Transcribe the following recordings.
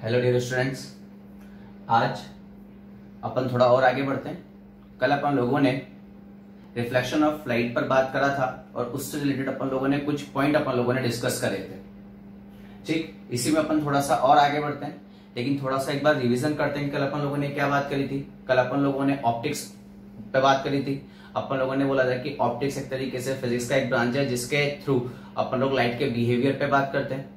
Hello dear students, आज अपन थोड़ा और आगे बढ़ते हैं। कल अपन लोगों ने रिफ्लेक्शन ऑफ लाइट पर बात करा था और उससे रिलेटेड अपन लोगों ने कुछ पॉइंट अपन लोगों ने डिस्कस करे थे। ठीक, इसी में अपन थोड़ा सा और आगे बढ़ते हैं, लेकिन थोड़ा सा एक बार रिवीजन करते हैं। कल अपन लोगों ने क्या बात करी थी? कल अपन लोगों ने ऑप्टिक्स पे बात करी थी। अपन लोगों ने बोला था कि ऑप्टिक्स एक तरीके से फिजिक्स का एक ब्रांच है जिसके थ्रू अपन लोग लाइट के बिहेवियर पे बात करते हैं,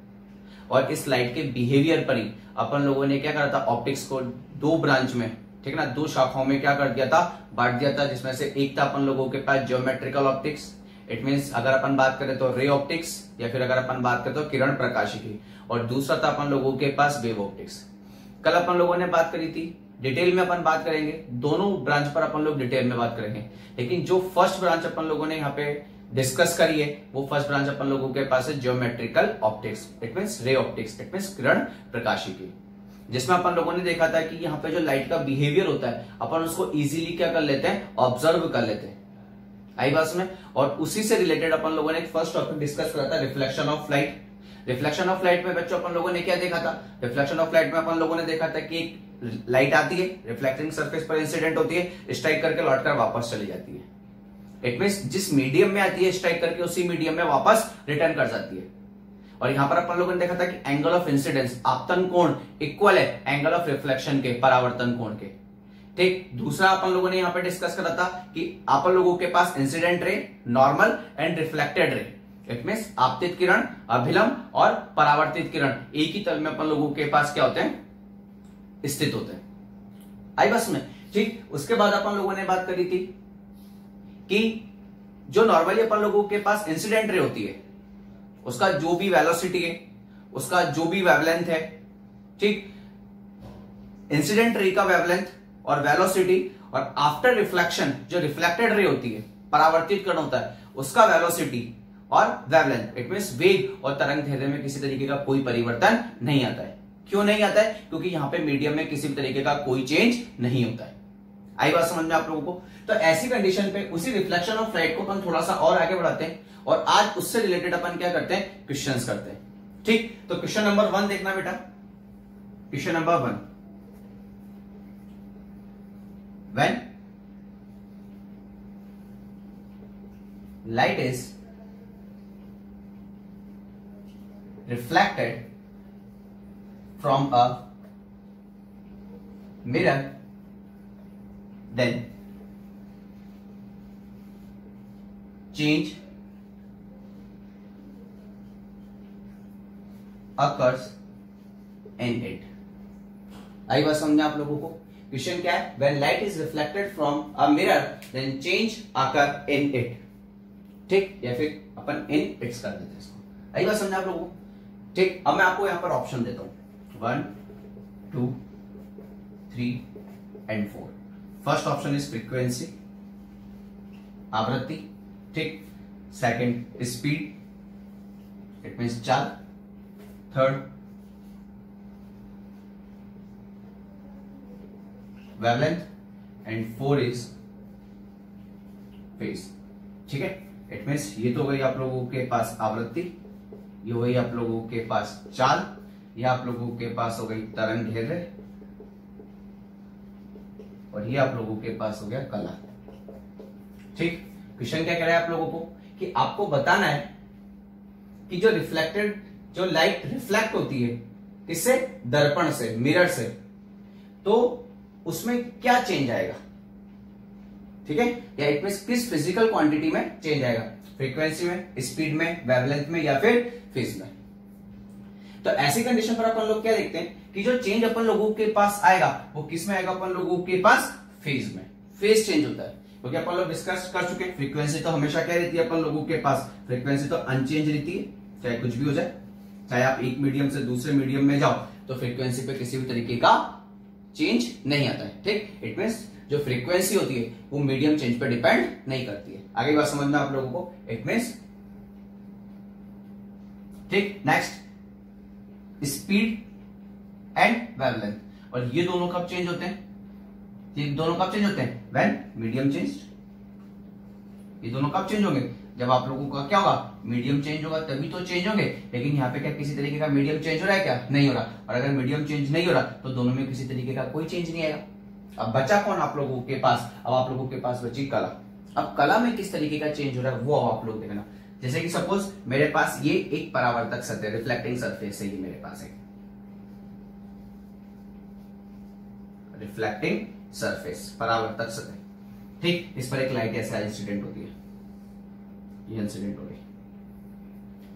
और इस लाइट के बिहेवियर पर ही अपन लोगों ने क्या करा था, ऑप्टिक्स को दो ब्रांच में, ठीक है ना, दो शाखाओं में क्या कर दिया था, बांट दिया था। जिसमें से एक था अपन लोगों के पास ज्योमेट्रिकल ऑप्टिक्स, इट मींस अगर अपन बात करें तो रे ऑप्टिक्स, या फिर अगर अपन बात करें तो किरण प्रकाशिकी, और दूसरा था अपन लोगों के पास वेव ऑप्टिक्स। कल अपन लोगों ने बात करी थी, डिटेल में अपन बात करेंगे, दोनों ब्रांच पर अपन लोग डिटेल में बात करेंगे। लेकिन जो फर्स्ट ब्रांच अपन लोगों ने यहाँ पे डिस्कस करी है, वो फर्स्ट ब्रांच अपन लोगों के पास है geometrical optics, it means ray optics, it means किरण प्रकाशिकी, जिसमें अपन लोगों ने देखा था कि यहाँ पे जो लाइट का बिहेवियर होता है अपन उसको इजीली क्या कर लेते हैं, ऑब्जर्व कर लेते हैं। आई बात में, और उसी से रिलेटेड अपन लोगों ने एक फर्स्ट टॉपिक डिस्कस करा था, reflection of light. Reflection of light में बच्चों अपन लोगों ने क्या देखा था? रिफ्लेक्शन ऑफ लाइट में अपन लोगों ने देखा था कि एक लाइट आती है, रिफ्लेक्टिंग सरफेस पर इंसिडेंट होती है, स्ट्राइक करके लौटकर वापस चली जाती है। इट मींस जिस मीडियम में आती है स्ट्राइक करके उसी मीडियम में वापस रिटर्न कर जाती है। और यहां पर अपन लोगों ने देखा था कि एंगल ऑफ इंसिडेंस, आपतन कोण इक्वल है एंगल ऑफ रिफ्लेक्शन के, परावर्तन कोण के। ठीक, दूसरा अपन लोगों ने यहां पे डिस्कस करा था कि अपन लोगों के पास incident ray, normal and reflected ray, it means आपतित किरण, अभिलंब और परावर्तित किरण एक ही तल में अपन लोगों के पास क्या होते हैं, स्थित होते हैं। आई बस में। ठीक, उसके बाद अपन लोगों ने बात करी थी कि जो नॉर्मली अपन लोगों के पास इंसिडेंट रे होती है, उसका जो भी वेलोसिटी है, उसका जो भी वेवलेंथ है, ठीक, इंसिडेंट रे का वेवलेंथ और वेलोसिटी, और आफ्टर रिफ्लेक्शन जो रिफ्लेक्टेड रे होती है, परावर्तित किरण होता है, उसका वेलोसिटी और वेवलेंथ, इट मींस वेग और तरंग दैर्ध्य में किसी तरीके का कोई परिवर्तन नहीं आता है। क्यों नहीं आता है? क्योंकि यहां पे मीडियम में किसी भी तरीके का कोई चेंज नहीं होता है। आई बात समझ में आप लोगों को? तो ऐसी कंडीशन पे उसी रिफ्लेक्शन ऑफ लाइट को अपन थोड़ा सा और आगे बढ़ाते हैं, और आज उससे रिलेटेड अपन क्या करते हैं, क्वेश्चंस करते हैं। ठीक, तो क्वेश्चन नंबर 1 देखना बेटा। Question number 1, when light is reflected from a mirror, then change occurs in it। आई बात समझे आप लोगों को? क्वेश्चन क्या है? When light is reflected from a mirror, then change occur in it। ठीक, या फिर अपन in its कर देते हैं इसको। आई बात समझे आप लोगों को? ठीक, अब मैं आपको यहां पर ऑप्शन देता हूं 1, 2, 3 and 4। First option is frequency, आवृत्ति। ठीक, सेकंड स्पीड, इट मींस चाल। Third wavelength, and 4 is phase. ठीक है, इट मींस ये तो गई आप लोगों के पास आवृत्ति, ये वही आप लोगों के पास चाल, ये आप लोगों के पास हो गई तरंग दैर्ध्य, और ये आप लोगों के पास हो गया कला। ठीक, क्वेश्चन क्या कह रहा है आप लोगों को कि आपको बताना है कि जो रिफ्लेक्टेड, जो लाइट रिफ्लेक्ट होती है किससे, दर्पण से, मिरर से, तो उसमें क्या चेंज आएगा। ठीक है, या इट मींस किस फिजिकल क्वांटिटी में चेंज आएगा, फ्रीक्वेंसी में, स्पीड में, वेवलेंथ में, या फिर फेज में। तो ऐसी कंडीशन पर अपन लोग क्या देखते हैं कि जो चेंज अपन लोगों के पास आएगा वो किस में आएगा, अपन लोगों के पास फेज में। फेज चेंज होता है क्योंकि अपन लोग डिस्कस कर चुके हैं, फ्रीक्वेंसी तो हमेशा क्या रहती है अपन लोगों के पास, फ्रीक्वेंसी तो अनचेंज रहती है, चाहे कुछ भी हो जाए, चाहे आप एक मीडियम से दूसरे मीडियम में जाओ तो फ्रीक्वेंसी पे किसी भी तरीके का चेंज नहीं आता है। ठीक, इट मींस जो फ्रीक्वेंसी होती है वो मीडियम चेंज पर डिपेंड नहीं करती है। आगे बात समझना आप लोगों को, इट मींस। ठीक, नेक्स्ट स्पीड एंड वेवलेंथ, और ये दोनों कब चेंज होते हैं, ये दोनों कब चेंज होते हैं, व्हेन मीडियम चेंज। ये दोनों कब चेंज होंगे, जब आप लोगों का क्या होगा, मीडियम चेंज होगा तभी तो चेंज होंगे, लेकिन यहाँ पे क्या किसी तरीके का मीडियम चेंज हो रहा है? क्या नहीं हो रहा। और अगर मीडियम चेंज नहीं हो रहा तो दोनों में किसी तरीके का कोई चेंज नहीं आएगा। अब बचा कौन आप लोगों के पास? अब आप लोगों के पास बची कला। अब कला में किस तरीके का चेंज हो रहा है वो आप लोग देखना। जैसे कि सपोज मेरे पास ये एक परावर्तक सतह रिफ्लेक्टिंग सरफेस है, ये मेरे पास है रिफ्लेक्टिंग सरफेस परावर्तक सतह, ठीक। इस पर एक लाइट ऐसा इंसिडेंट होती है, ये इंसिडेंट हो गई,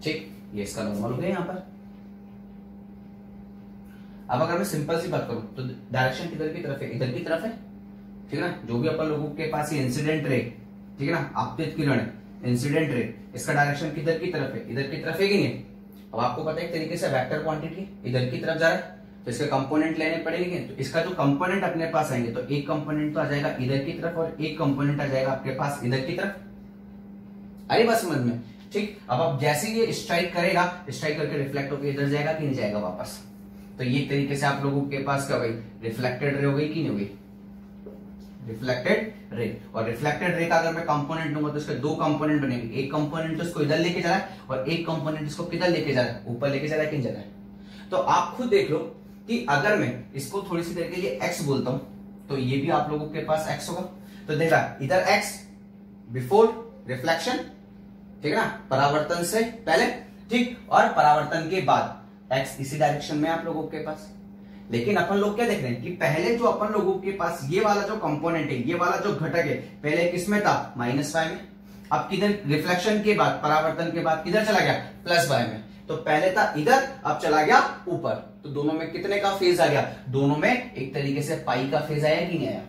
ठीक। ये इसका नॉर्मल हो गया यहाँ पर। अब अगर मैं सिंपल सी बात करूं तो डायरेक्शन किधर की तरफ है? इधर की तरफ है, ठीक है ना। जो भी अपन लोगों के पास ये इंसिडेंट रे, ठीक है ना, आपतित किरण है, इंसिडेंट रे, इसका डायरेक्शन किधर की तरफ है? इधर की तरफ है कि नहीं? अब आपको पता है एक तरीके से वेक्टर क्वांटिटी इधर की तरफ जा रहा है तो इसके कंपोनेंट लेने पड़ेंगे। तो इसका जो कंपोनेंट अपने पास आएंगे तो एक कंपोनेंट तो आ जाएगा इधर की तरफ और एक कंपोनेंट आ जाएगा आपके पास इधर की तरफ। आई बात समझ में? ठीक। अब आप जैसे ये स्ट्राइक करेगा, स्ट्राइक करके रिफ्लेक्ट होकर इधर जाएगा कि नहीं जाएगा वापस? तो ये तरीके से आप लोगों के पास क्या हो गई? रिफ्लेक्टेड रे हो गई कि नहीं हो गई? Reflected ray. और रिफ्लेक्टेड रे का अगर मैं कंपोनेंट लूंगा तो इसके दो कंपोनेंट बनेंगे, एक कंपोनेंट तो इसको इधर लेके जा रहा है और एक कंपोनेंट इसको किधर लेके जा रहा है? ऊपर लेके जा रहा है कि नहीं जा रहा है? तो आप खुद देख लो कि अगर मैं इसको थोड़ी सी देर के लिए x बोलता हूं तो ये भी आप लोगों के पास x होगा। तो देखा इधर x बिफोर रिफ्लेक्शन, ठीक है ना, परावर्तन से पहले, ठीक, और परावर्तन के बाद x इसी डायरेक्शन में आप लोगों के पास। लेकिन अपन लोग क्या देख रहे हैं कि पहले जो अपन लोगों के पास ये वाला जो कंपोनेंट है, ये वाला जो घटक है, पहले किसमें था? -y में। अब किधर? रिफ्लेक्शन के बाद, परावर्तन के बाद किधर चला गया? +y में। तो पहले था इधर, अब चला गया ऊपर। तो दोनों में कितने का फेज आ गया? दोनों में एक तरीके से पाई का फेज आया कि नहीं आया?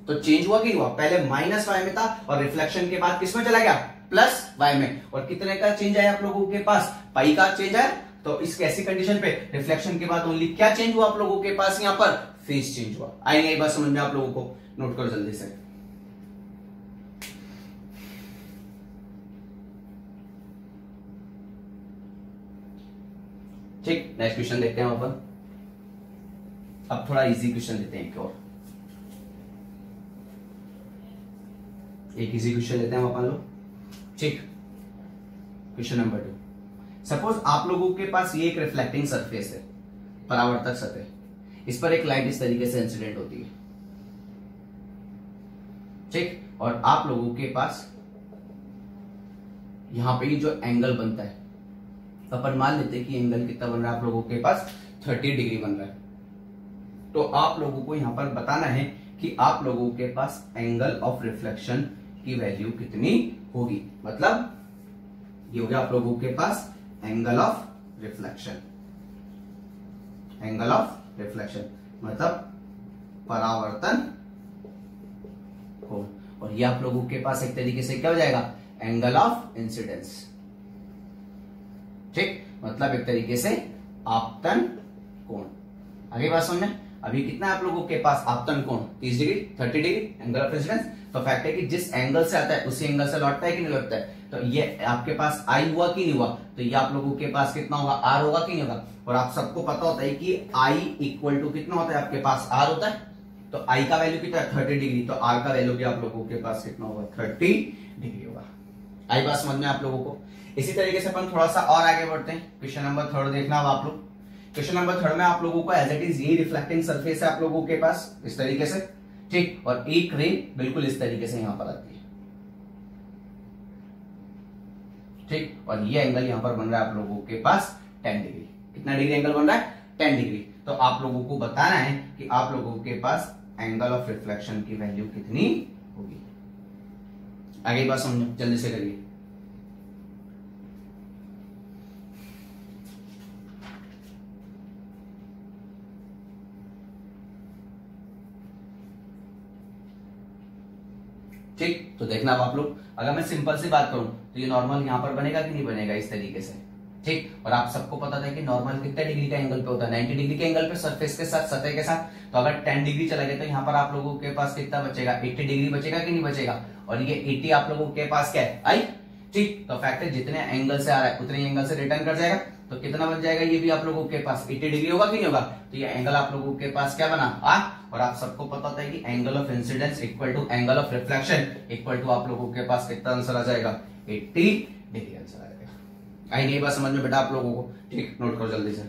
तो चेंज हुआ कि नहीं हुआ? पहले -y में था और रिफ्लेक्शन के बाद किसमें चला गया? +y में। और कितने का चेंज आया आप लोगों के पास? पाई का चेंज आया। तो इस ऐसी कंडीशन पे रिफ्लेक्शन के बाद ओनली क्या चेंज हुआ आप लोगों के पास? यहां पर फेज चेंज हुआ। आई नहीं बात समझ में आप लोगों को? नोट करो जल्दी से। ठीक, नेक्स्ट क्वेश्चन देखते हैं अपन। अब थोड़ा इजी क्वेश्चन लेते हैं, एक और एक इजी क्वेश्चन लेते हैं अपन लोग, ठीक। Question number 2। सपोज आप लोगों के पास ये एक रिफ्लेक्टिंग सरफेस है, परावर्तक सतह, इस पर एक लाइट इस तरीके से इंसिडेंट होती है, ठीक। और आप लोगों के पास यहां पे जो एंगल बनता है, अपन मान लेते हैं कि एंगल कितना बन रहा है आप लोगों के पास? 30 डिग्री बन रहा है। तो आप लोगों को यहां पर बताना है कि आप लोगों के पास एंगल ऑफ रिफ्लेक्शन की वैल्यू कितनी होगी। मतलब ये हो गया आप लोगों के पास angle of reflection, angle of reflection मतलब परावर्तन कोण। और ये आप लोगों के पास एक तरीके से क्या हो जाएगा? एंगल ऑफ इंसिडेंस, ठीक। मतलब एक तरीके से आपतन कोण। आगे बात समझ में? अभी कितना है आप लोगों के पास आपतन कोण? 30 degree, 30 degree angle of incidence. तो फैक्ट है कि जिस एंगल से आता है उसी एंगल से लौटता है कि नहीं लौटता है? तो ये आपके पास आई हुआ कि नहीं हुआ? तो ये आप लोगों के पास कितना होगा? आर होगा कि नहीं होगा? और आप सबको पता होता है कि आई इक्वल टू कितना होता है आपके पास? आर होता है। तो आई का वैल्यू कितना है? 30 डिग्री। तो आर का वैल्यू भी आप लोगों के पास कितना होगा? 30 डिग्री होगा। आई बात समझ में आप लोगों को? इसी तरीके से अपन थोड़ा सा और आगे बढ़ते हैं। क्वेश्चन नंबर 3 देखना अब आप लोग। क्वेश्चन नंबर 3 में आप लोगों को एज इट इज ये रिफ्लेक्टिंग सरफेस है आप लोगों के पास इस तरीके से, ठीक। और एक रे बिल्कुल इस तरीके से यहां पर आती है, ठीक। और ये एंगल यहां पर बन रहा है आप लोगों के पास 10 डिग्री। कितना डिग्री एंगल बन रहा है? 10 डिग्री। तो आप लोगों को बताना है कि आप लोगों के पास एंगल ऑफ रिफ्लेक्शन की वैल्यू कितनी होगी। आगे बात समझो, जल्दी से करिए। ठीक। तो देखना अब आप लोग, अगर मैं सिंपल सी बात करूं तो ये नॉर्मल यहां पर बनेगा कि नहीं बनेगा? इस तरीके से, ठीक। और आप सबको पता था कि नॉर्मल कितने डिग्री का एंगल पे होता है? 90 डिग्री के एंगल पे सरफेस के साथ, सतह के साथ। तो अगर 10 डिग्री चला गया तो यहाँ पर आप लोगों के पास कितना बचेगा? 80 डिग्री बचेगा कि नहीं बचेगा? और ये 80 आप लोगों के पास क्या है? आई, ठीक। तो फैक्ट है जितने एंगल से आ रहा है उतने एंगल से रिटर्न कर जाएगा। तो कितना बन जाएगा? ये भी आप लोगों के पास 80 डिग्री होगा कि नहीं होगा? तो ये एंगल आप लोगों के पास क्या बना? आ। और आप सबको पता होता है कि angle of incidence equal to angle of reflection equal to आप लोगों के पास कितना आंसर आ जाएगा? 80 डिग्री आंसर आ जाएगा। आई नहीं बात समझ में बेटा आप लोगों को? ठीक, नोट करो जल्दी से।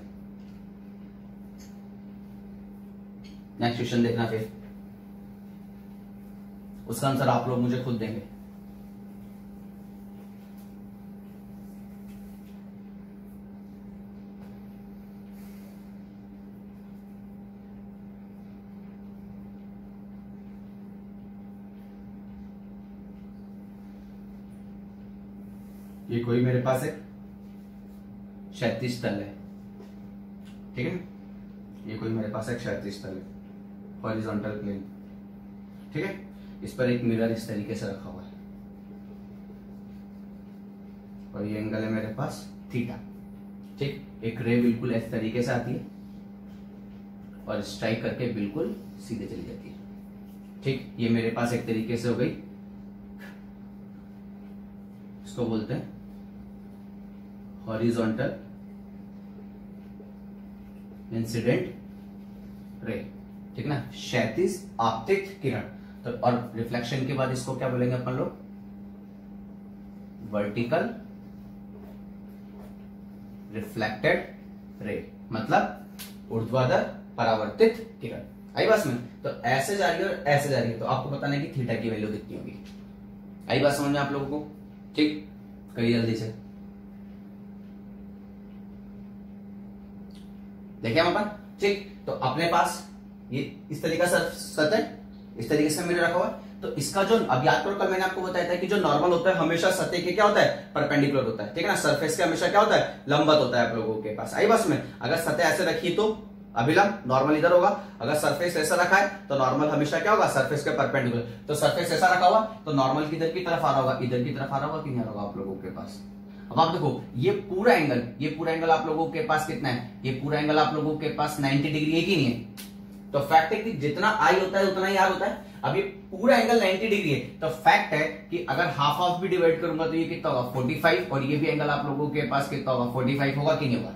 नेक्स्ट क्वेश्चन देखना, फिर उसका आंसर आप लोग मुझे खुद देंगे। ये कोई मेरे पास एक क्षैतिज तल है, ठीक है। ये कोई मेरे पास एक क्षैतिज तल है, हॉरिजॉन्टल प्लेन, ठीक है। इस पर एक मिरर इस तरीके से रखा हुआ है और ये एंगल है मेरे पास थीटा, ठीक। एक रे बिल्कुल इस तरीके से आती है और स्ट्राइक करके बिल्कुल सीधे चली जाती है, ठीक। ये मेरे पास एक तरीके से हो गई, इसको बोलते हैं हॉरिजॉन्टल इंसिडेंट रे, ठीक ना, क्षैतिज आपतित किरण। तो और रिफ्लेक्शन के बाद इसको क्या बोलेंगे अपन लोग? वर्टिकल रिफ्लेक्टेड रे, मतलब ऊर्ध्वाधर परावर्तित किरण। आई बात में? तो ऐसे जा रही है और ऐसे जा रही है, तो आपको बताना है कि थीटा की वैल्यू कितनी होगी। आई बात समझ में आप लोगों को? ठीक, करिए जल्दी से। देखिए हम अपन, ठीक। तो अपने पास ये इस तरीके से सतह, इस तरीके से मिरर रखा हुआ है। तो इसका जो, अब याद करो कल मैंने आपको बताया था कि जो नॉर्मल होता है हमेशा सतह के क्या होता है? परपेंडिकुलर होता है, ठीक है ना। सरफेस के हमेशा क्या होता है? लंबवत होता है आप लोगों के पास। आई बस में, अगर सतह ऐसे रखी तो अभिलंब, नॉर्मल इधर होगा। अगर सरफेस ऐसा रखा है तो नॉर्मल हमेशा क्या होगा? सरफेस के परपेंडिकुलर। तो सरफेस ऐसा रखा हुआ तो नॉर्मल किधर की तरफ आ रहा होगा? इधर की तरफ आ रहा होगा कि नहीं आ रहा होगा आप लोगों के पास? अब आप देखो ये पूरा एंगल आप लोगों के पास कितना है? ये पूरा एंगल आप लोगों के पास 90 डिग्री है कि नहीं है? तो फैक्ट है कि जितना आई होता है उतना ही आर होता है। अब ये पूरा एंगल 90 डिग्री है, तो फैक्ट है कि अगर हाफ हाफ भी डिवाइड करूंगा तो ये कितना होगा? 45। और ये भी एंगल आप लोगों के पास कितना होगा? 45 होगा कि नहीं होगा?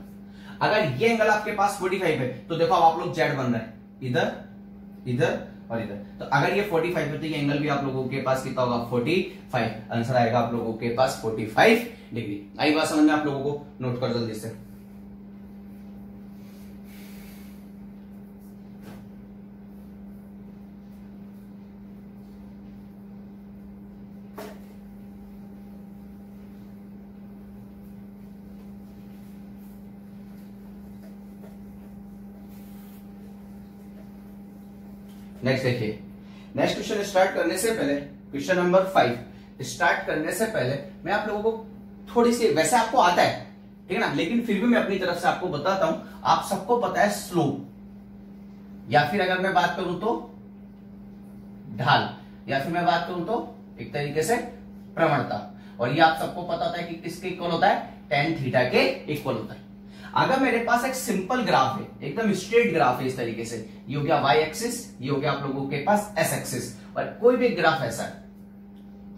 अगर ये एंगल आपके पास 45 है तो देखो अब आप लोग जेड बन रहा है, इधर इधर और इधर। तो अगर ये 45 है तो ये एंगल भी आप लोगों के पास कितना होगा? 45। आंसर आएगा आप लोगों के पास 45 डिग्री। आई बात समझ में आप लोगों को? नोट कर जल्दी से। नेक्स्ट देखिए, नेक्स्ट क्वेश्चन स्टार्ट करने से पहले, क्वेश्चन नंबर 5 स्टार्ट करने से पहले मैं आप लोगों को थोड़ी सी, वैसे आपको आता है ठीक है ना, लेकिन फिर भी मैं अपनी तरफ से आपको बताता हूं। आप सबको पता है स्लोप, या फिर अगर मैं बात करूं तो ढाल, या फिर मैं बात करूं तो एक तरीके से प्रवणता। और ये आप सबको पता होता है कि किसके इक्वल होता है? tan थीटा के इक्वल होता है। अगर मेरे पास एक सिंपल ग्राफ है, एकदम स्ट्रेट ग्राफ है इस तरीके से, ये हो गया y एक्सिस, ये हो गया आप लोगों के पास s एक्सिस, और कोई भी ग्राफ ऐसा है,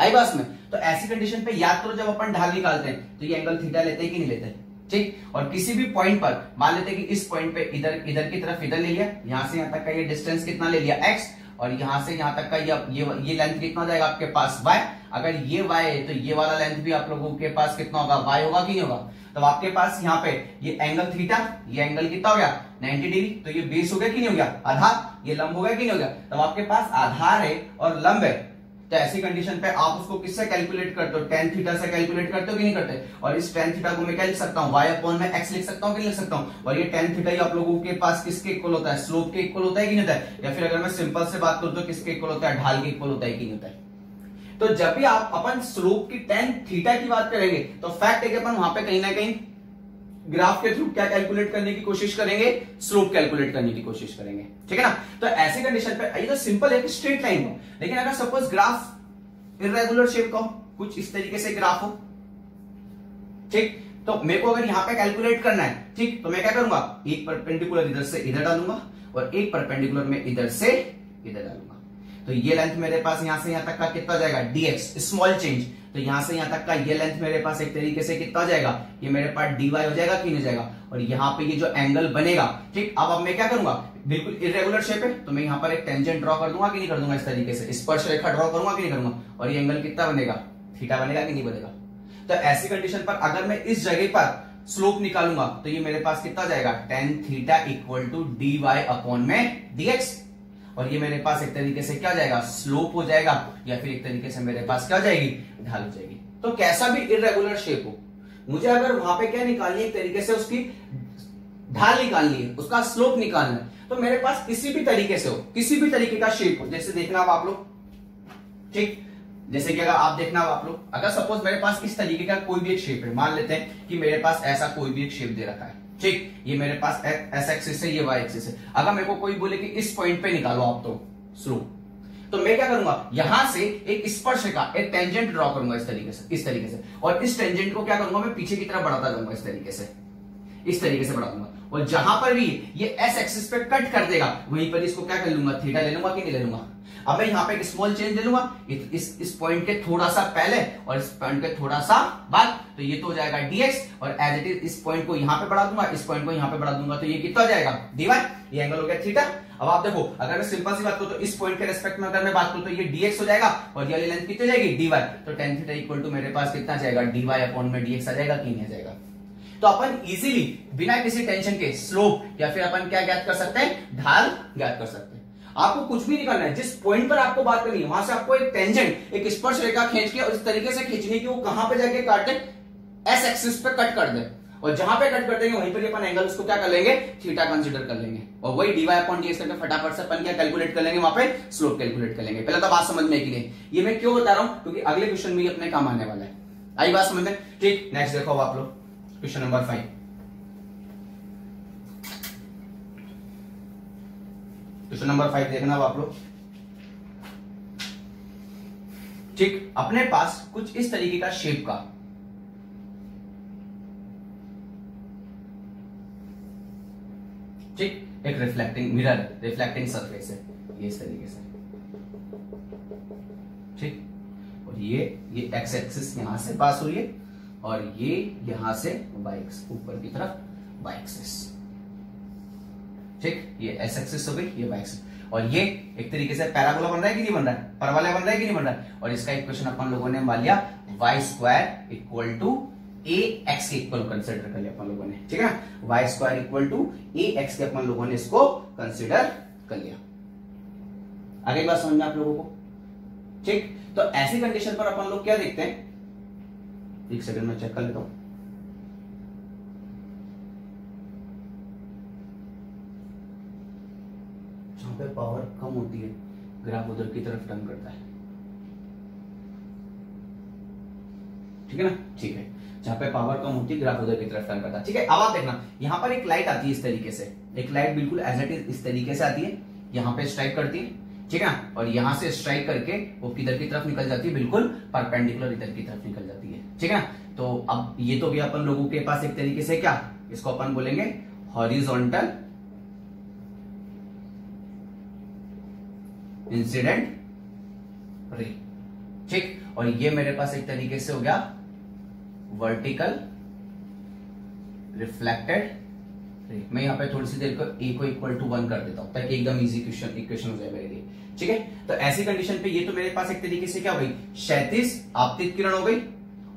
आई बात में, तो ऐसी कंडीशन पे याद करो जब अपन ढाल निकालते हैं तो ये एंगल थीटा लेते हैं कि नहीं लेते हैं? ठीक। और किसी भी पॉइंट पर मान लेते हैं कि इस पॉइंट पे इधर की तरफ इधर ले लिया, यहां से यहां तक का ये डिस्टेंस कितना ले लिया? x, और यहां से यहां तक का ये लेंथ कितना हो जाएगा आपके पास? y। अगर ये y है तो ये वाला लेंथ भी आप लोगों के पास कितना होगा? y होगा कि नहीं होगा? तो आपके पास यहाँ पे ये एंगल थीटा, ये एंगल कितना हो गया? 90 डिग्री। तो ये बेस हो गया कि नहीं हो गया? आधार। ये लंब हो गया कि नहीं हो गया? तब आपके पास आधार है और लंब है, तो ऐसी कंडीशन पे आप उसको किससे कैलकुलेट करते हो? tan थीटा से कैलकुलेट करते हो कि नहीं करते? और इस tan थीटा को मैं क्या लिख सकता हूँ? y अपॉन में x लिख सकता हूँ कि नहीं लिख सकता हूँ? और ये tan थीटा ही आप लोगों के पास किसके इक्वल होता है? स्लोप के इक्वल होता है कि नहीं होता है? या फिर अगर मैं सिंपल से बात करूं तो किसके इक्वल होता है? ढाल के इक्वल होता है कि नहीं होता है? तो जब भी आप अपन स्लोप की tan थीटा की बात करेंगे तो फैक्ट है कि अपन वहां पे कहीं ना कहीं ग्राफ के थ्रू क्या कैलकुलेट करने की कोशिश करेंगे? स्लोप कैलकुलेट करने की कोशिश करेंगे, ठीक है ना। तो ऐसे कंडीशन पे ये तो सिंपल है कि स्ट्रेट लाइन हो, लेकिन अगर सपोज ग्राफ इर्रेगुलर शेप का हो, कुछ इस तरीके से ग्राफ हो, ठीक, तो मेरे को अगर यहां पे कैलकुलेट करना है, ठीक, तो मैं क्या करूंगा? एक परपेंडिकुलर इधर से इधर डालूंगा और एक परपेंडिकुलर में इधर से इधर डालूंगा। तो ये लेंथ मेरे पास यहां से यहां तक का कितना जाएगा? dx, small change. तो यहां से यहां तक का ये लेंथ मेरे पास एक तरीके से कितना जाएगा? ये मेरे पास dy हो जाएगा कि नहीं जाएगा? और यहाँ पे ये जो एंगल बनेगा, ठीक, अब मैं क्या करूंगा? बिल्कुल इरेगुलर शेप है तो मैं यहाँ पर एक टेंजेंट ड्रॉ कर दूंगा कि नहीं कर दूंगा? इस तरीके से स्पर्श रेखा ड्रॉ करूंगा कि नहीं करूंगा? और ये एंगल कितना बनेगा? थीटा बनेगा कि नहीं बनेगा? तो ऐसी कंडीशन पर अगर मैं इस जगह पर स्लोप निकालूंगा तो ये मेरे पास कितना जाएगा, tan theta equal to dy upon में dx, और ये मेरे पास एक तरीके से क्या जाएगा, स्लोप हो जाएगा, या फिर एक तरीके से मेरे पास क्या जाएगी, ढाल हो जाएगी। तो कैसा भी इर्रेगुलर शेप हो, मुझे अगर वहां पे क्या निकालनी है, एक तरीके से उसकी ढाल निकालनी है, उसका स्लोप निकालना है, तो मेरे पास किसी भी तरीके से हो, किसी भी तरीके का शेप हो, जैसे देखना हो आप लोग, ठीक, जैसे कि अगर आप देखना हो आप लोग, अगर सपोज मेरे पास इस तरीके का कोई भी एक शेप है, मान लेते हैं कि मेरे पास ऐसा कोई भी एक शेप दे रखा है, ठीक, ये मेरे पास एक्स एक्सिस है, ये वाई एक्सिस है। अगर मेरे को कोई बोले कि इस पॉइंट पे निकालो आप तो स्लोप, तो मैं क्या करूंगा, यहां से एक स्पर्शरेखा, एक टेंजेंट ड्रॉ करूंगा इस तरीके से, और इस टेंजेंट को क्या करूंगा, मैं पीछे की तरफ बढ़ाता जाऊंगा इस तरीके से बढ़ा दूंगा, और जहां पर भी ये एस एक्सिस पे कट कर देगा वहीं पर इसको क्या कर लूंगा, थीटा ले लूंगा कि नहीं ले लूंगा। अब मैं यहां पे एक स्मॉल चेंज ले लूंगा, इस पॉइंट के थोड़ा सा पहले और इस पॉइंट के थोड़ा सा बाद, तो ये तो हो जाएगा dx, और एज इट इज इस पॉइंट को यहां पे बढ़ा दूंगा, इस पॉइंट को यहां पे बढ़ा दूंगा, तो ये कितना हो जाएगा, dy, ये एंगल हो गया थीटा। अब आप देखो, अगर मैं सिंपल सी बात करूं तो इस पॉइंट के रेस्पेक्ट में अगर मैं बात करूं तो ये dx हो जाएगा, और ये वाली लेंथ कितनी जाएगी, dy, तो tan थीटा इक्वल टू मेरे पास कितना जाएगा, dy अपॉन में dx आ जाएगा कि नहीं आ जाएगा। तो अपन इजीली बिना किसी टेंशन के स्लोप या फिर अपन क्या ज्ञात कर सकते हैं, ढाल ज्ञात कर सकते हैं। आपको कुछ भी नहीं करना है, जिस पॉइंट पर आपको बात करनी है वहां से आपको एक टेंजेंट, एक स्पर्श रेखा खींच के और इस तरीके से खींचनी कि वो कहां पे जाके काटे, एस एक्सिस पे कट कर दे, और जहां पे कट कर देंगे वहीं पर अपन एंगल उसको क्या कर लेंगे, थीटा कंसीडर कर लेंगे, और वही dy अपॉन dx करके फटाफट से अपन क्या कैलकुलेट कर लेंगे, वहां पे स्लोप कैलकुलेट कर लेंगे। पहले तो बात समझ में कि नहीं, ये मैं क्यों बता रहा हूं, क्योंकि अगले क्वेश्चन में अपने काम आने वाला है। आई बात समझ में, ठीक। नेक्स्ट देखो आप लोग क्वेश्चन नंबर 5, क्वेश्चन नंबर 5 देखना आप लोग, ठीक। अपने पास कुछ इस तरीके का शेप का ठीक एक रिफ्लेक्टिंग मिरर, रिफ्लेक्टिंग सरफेस है, ये इस तरीके से, ठीक, और ये एक्स एक्सिस यहां से पास हुई है, और ये यहां से वाई ऊपर की तरफ वाई एक्सिस, ठीक, ये एस एक्सिस हो गई, ये वाई एक्सिस, और ये एक तरीके से पैराबोला बन रहा है कि नहीं बन रहा है, परवलय बन रहा है कि नहीं बन रहा है, और इसका इक्वेशन अपन लोगों ने मान लिया y square equal to a x के इक्वल कंसिडर कर लिया अपन लोगों ने, ठीक है ना, y square equal to a x के अपन लोगों ने इसको कंसिडर कर लिया। आगे बात समझ में आप लोगों को, ठीक। तो ऐसी कंडीशन पर अपन लोग क्या देखते हैं, एक सेकंड में चेक कर लेता हूं, जहां पे पावर कम होती है ग्राफ उधर की तरफ टर्न करता है, ठीक है ना, ठीक है, जहां पे पावर कम होती है ग्राफ उधर की तरफ टर्न करता है, ठीक है। अब आप देखना, यहां पर एक लाइट आती है इस तरीके से, एक लाइट बिल्कुल एज इट इज इस तरीके से आती है, यहां पे स्ट्राइक करती है, ठीक है ना, और यहां से स्ट्राइक करके वो किधर की तरफ निकल जाती है, बिल्कुल परपेंडिकुलर इधर की तरफ निकल जाती है, ठीक है ना। तो अब ये तो भी अपन लोगों के पास एक तरीके से क्या, इसको अपन बोलेंगे हॉरिजॉन्टल इंसिडेंट रे, ठीक, और ये मेरे पास एक तरीके से हो गया वर्टिकल रिफ्लेक्टेड रे। मैं यहां पे थोड़ी सी देर को ए को इक्वल टू 1 कर देता हूं ताकि एकदम इजी इक्वेशन हो जाए मेरे लिए, ठीक है। तो ऐसी कंडीशन पे ये तो मेरे पास एक तरीके से क्या हो गई, क्षैतिज आपतित किरण हो गई,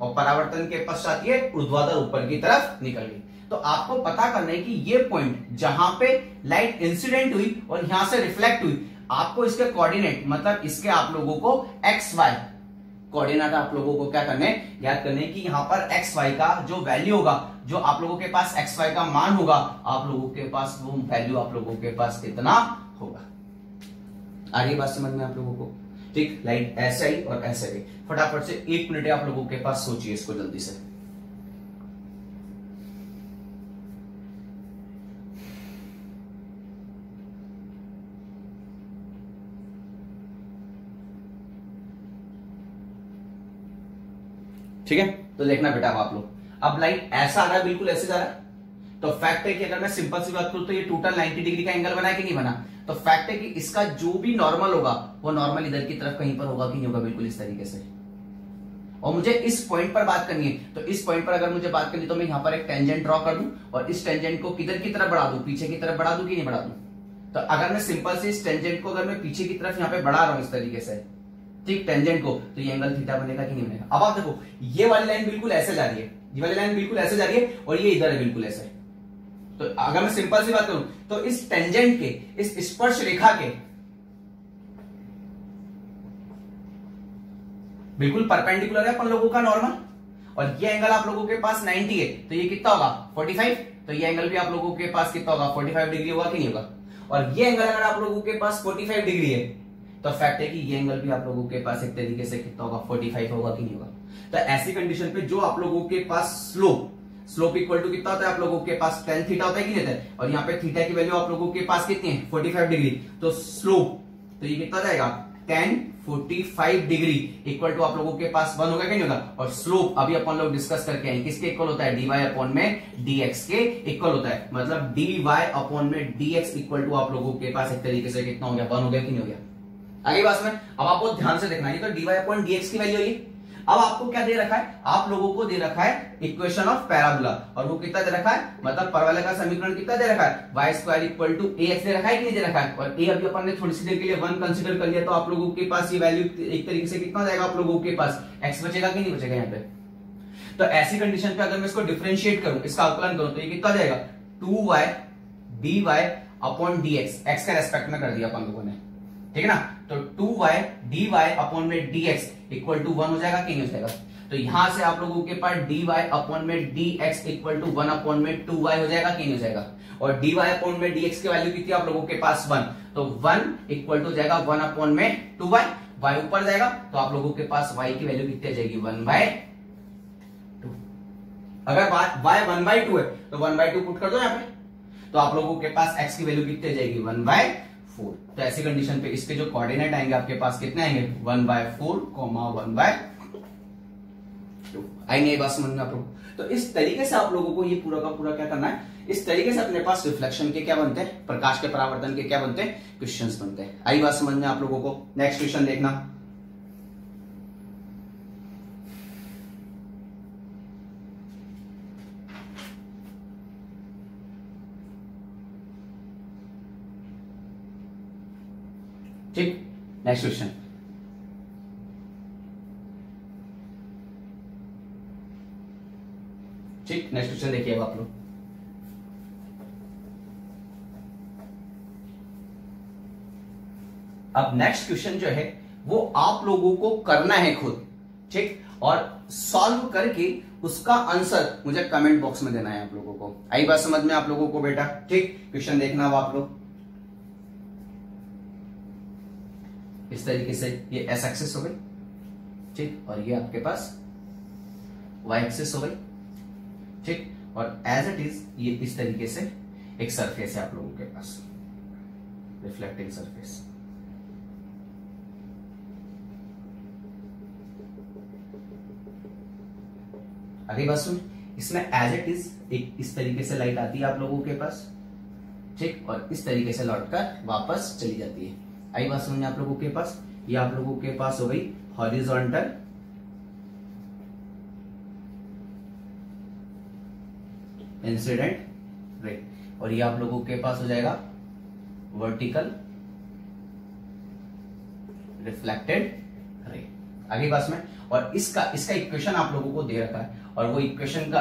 और परावर्तन के पश्चात ये ऊर्ध्वाधर ऊपर की तरफ निकल गई। तो आपको पता करना है कि ये पॉइंट जहां पे लाइट इंसिडेंट हुई और यहां से रिफ्लेक्ट हुई, आपको इसके कोऑर्डिनेट मतलब इसके आप लोगों को एक्स वाई कोऑर्डिनेट आप लोगों को क्या करने, याद करने कि यहां पर एक्स वाई का जो वैल्यू होगा, जो आप लोगों के पास एक्स वाई का मान होगा, आप लोगों के पास वो वैल्यू आप लोगों के पास कितना होगा। आ रही बात समझ में आप लोगों को, ठीक। लाइट ऐसे आई और ऐसे गई, फटाफट से 1 मिनट आप लोगों के पास सोचिए इसको जल्दी से। ठीक है, तो देखना बेटा आप लोग, अब लाइट ऐसा आ रहा है, बिल्कुल ऐसे जा रहा है, तो फैक्ट है कि अगर मैं सिंपल सी बात करूं तो ये टोटल 90 डिग्री का एंगल बना कि नहीं बना, तो फैक्ट है कि इसका जो भी नॉर्मल होगा वो नॉर्मल इधर की तरफ कहीं पर होगा कि नहीं होगा, बिल्कुल इस तरीके से। और मुझे इस पॉइंट पर बात करनी है, तो इस पॉइंट पर अगर मुझे बात करनी तो मैं यहां पर एक टेंजेंट ड्रॉ कर दूं, और इस टेंजेंट को किधर की तरफ बढ़ा दूं, पीछे की तरफ बढ़ा दूं कि नहीं बढ़ा दूं। तो अगर मैं सिंपल से इस टेंजेंट को अगर मैं पीछे की तरफ यहां पे बढ़ा रहा हूं इस तरीके से, ठीक, टेंजेंट को, तो ये एंगल थीटा बनेगा कि नहीं बनेगा। अब आप देखो ये वाली लाइन बिल्कुल ऐसे जा रही है, ये वाली लाइन बिल्कुल ऐसे जा रही है और ये इधर है बिल्कुल ऐसे। तो अगर मैं सिंपल सी बात करूं तो इस टेंजेंट के, इस स्पर्श रेखा के बिल्कुल परपेंडिकुलर है अपन लोगों का नॉर्मल, और ये एंगल आप लोगों के पास 90 है, तो ये कितना होगा 45, तो ये एंगल भी आप लोगों के पास कितना होगा 45 डिग्री होगा कि नहीं होगा। और ये एंगल अगर आप लोगों के पास 45 डिग्री है तो फैक्ट है कि ये एंगल भी आप लोगों के पास एक तरीके से कितना होगा 45 होगा कि नहीं होगा। तो ऐसी कंडीशन पे जो आप लोगों के पास स्लोप इक्वल टू कितना होता है आप लोगों के पास tan थीटा होता है कि नहीं होता है, और यहाँ पे थीटा की वैल्यू आप लोगों के पास कितनी है 45 डिग्री, तो स्लोप तो ये कितना जाएगा tan 45 डिग्री इक्वल टू आप लोगों के पास 1 होगा कि नहीं होगा। और स्लोप अभी अपन लोग डिस्कस करके आए किसके इक्वल होता है, dy अपॉन में dx के इक्वल होता है, मतलब dy अपॉन में dx इक्वल टू आप लोगों के पास एक तरीके से कितना हो गया 1 हो गया कि नहीं हो गया। आगे बात में अब आपको ध्यान से देखना है, तो dy अपॉन dx की वैल्यू है। अब आपको क्या दे रखा है, आप लोगों को दे रखा है इक्वेशन ऑफ पैराबोला, और वो कितना दे रखा है, मतलब परवलय का समीकरण कितना दे रखा है y square equal to ax दे रखा है कि नहीं दे रखा है। और a अभी अपन ने थोड़ी सी देर के लिए 1 कंसीडर कर लिया, तो आप लोगों के पास ये वैल्यू एक तरीके से कितना जाएगा, आप लोगों के पास x बचेगा कि नहीं बचेगा यहाँ पे। तो ऐसी कंडीशन पे अगर मैं इसको डिफरेंशिएट करूं, इसका अवकलन करूं, तो ये कितना जाएगा 2y dy upon dx, x के रेस्पेक्ट में कर दिया अपन लोगों ने, ठीक है ना। तो 2y dy अपॉन में dx इक्वल टू 1 हो जाएगा कि नहीं हो जाएगा। तो यहां से आप लोगों के पास dy अपॉन में dx इक्वल टू 1 अपॉन में 2y हो जाएगा कि नहीं हो जाएगा। और dy अपॉन में dx की वैल्यू कितनी आप लोगों के पास 1, तो 1 इक्वल टू जाएगा 1 अपॉन में 2y, y ऊपर जाएगा तो आप लोगों के पास y की वैल्यू कितनी आ जाएगी 1/2। अगर y 1/2 है तो 1/2 पुट कर दो यहाँ पे, तो आप लोगों के पास x की वैल्यू कितनी आ जाएगी 1/4। तो ऐसी कंडीशन पे इसके जो कोऑर्डिनेट आएंगे आपके पास कितने आएंगे 1/4, 1/2 आएंगे। बात समझ में आप लोग। तो इस तरीके से आप लोगों को ये पूरा का पूरा क्या करना है, इस तरीके से अपने पास रिफ्लेक्शन के क्या बनते हैं, प्रकाश के परावर्तन के क्या बनते हैं, क्वेश्चंस बनते हैं। आई बात समझ में आप लोगों को। नेक्स्ट क्वेश्चन देखना, ठीक। नेक्स्ट क्वेश्चन, ठीक, नेक्स्ट क्वेश्चन देखिए अब आप लोग। अब नेक्स्ट क्वेश्चन जो है वो आप लोगों को करना है खुद, ठीक, और सॉल्व करके उसका आंसर मुझे कमेंट बॉक्स में देना है आप लोगों को। आई बात समझ में आप लोगों को बेटा, ठीक। क्वेश्चन देखना अब आप लोग, इस तरीके से ये एस एक्सिस हो गई, ठीक, और ये आपके पास वाई एक्सिस हो गई, ठीक, और एज इट इज ये इस तरीके से एक सरफेस है आप लोगों के पास, रिफ्लेक्टिंग सरफेस। अगली बात सुन, इसमें एज इट इज एक इस तरीके से लाइट आती है आप लोगों के पास, ठीक, और इस तरीके से लौटकर वापस चली जाती है। आई बात समझ में आप लोगों के पास। ये आप लोगों के पास हो गई हॉरिजॉन्टल इंसिडेंट रे, और ये आप लोगों के पास हो जाएगा वर्टिकल रिफ्लेक्टेड रे। आगे बात में, और इसका इक्वेशन आप लोगों को दे रखा है, और वो इक्वेशन